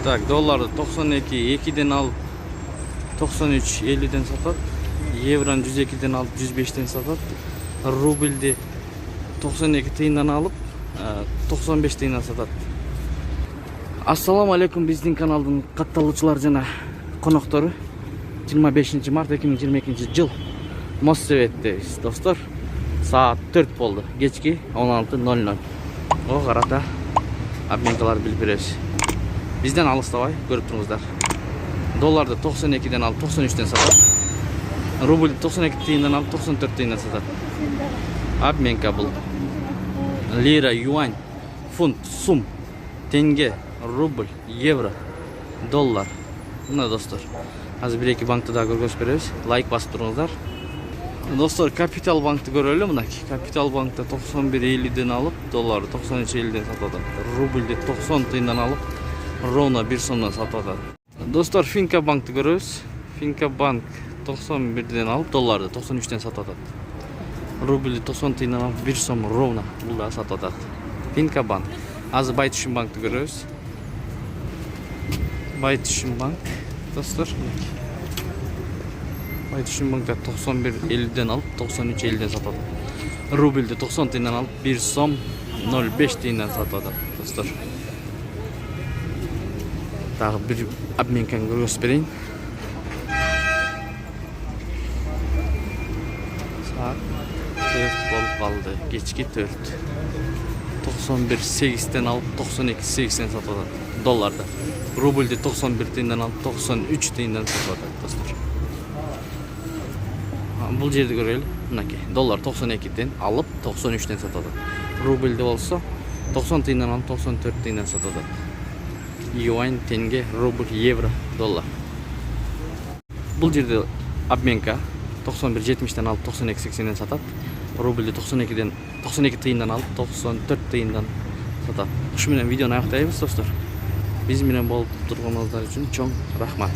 Так, долларды 92 2'den alıp 93 50'den satat. Евроны 102'den alıp 105'ten satat. Rubeldi 92 тиындан alıp 95 тиындан satat. Assalamu alaikum, биздин каналдын катталуучулар жана коноктору. 25 март 2022 жыл Моссоветтебиз, достор. Saat 4 болду, кечки 16:00. О, карата обменкалар билип беребиз. Бизден алыстабай көрүп туруңуздар. Долларды 92'den alıp 93'ten satat. Rubeldi 92 тиындан alıp 94 тиындан satat. Обменка бул. Lira, yuan, funt, sum, tenge, rubl, евро, dollar. Мына достор. Азыр бир-эки банкты да көргөзүп беребиз. Лайк басып туруңуздар. Достор, Капитал банкты көрөлү мынакей. Капитал банкта 91.50'den alıp долларды 93.50'den сатат. Rubelди 90 тиындан alıp ровно 1 сомдон сатат. Достор, Finka банкты көрөбүз. Finka банк 91'den alıp долларды 93'ten сатат. Rubeldi 90 тиындан alıp 1 сом ровно бул да сатат. Finka банк. Азыр Байтүшүн банкты көрөбүз. Байтүшүн банк, достор. Байтүшүн банкта 91.50'den alıp 93.50'den сатат. Rubeldi 90 тиындан alıp 1 сом 0,5 тиындан сатат, достор. Дагы бир обменканы көрсөтүп берейин. Saat 4 болуп калды, кечки 4. 91.8'den alıp 92.8'den сатат. Долларда. Rubeldi 91 тиындан alıp 93 тиындан сатат, достор. Бул жерди көрөлү. Мынакей. Доллар 92'den alıp 93'ten сатат. Rubeldi болсо 90 тиындан alıp 94 тиындан сатат. Юань, тенге, рубль, евро, доллар. Бул жерде обменка 91.70'den alıp 92.80'den сатат. Rubeldi 92 тиындан alıp 94 тиындан сатат. Ушу менен видеону аяктайбыз, достор. Биз менен болуп турганыңыздар үчүн чоң рахмат.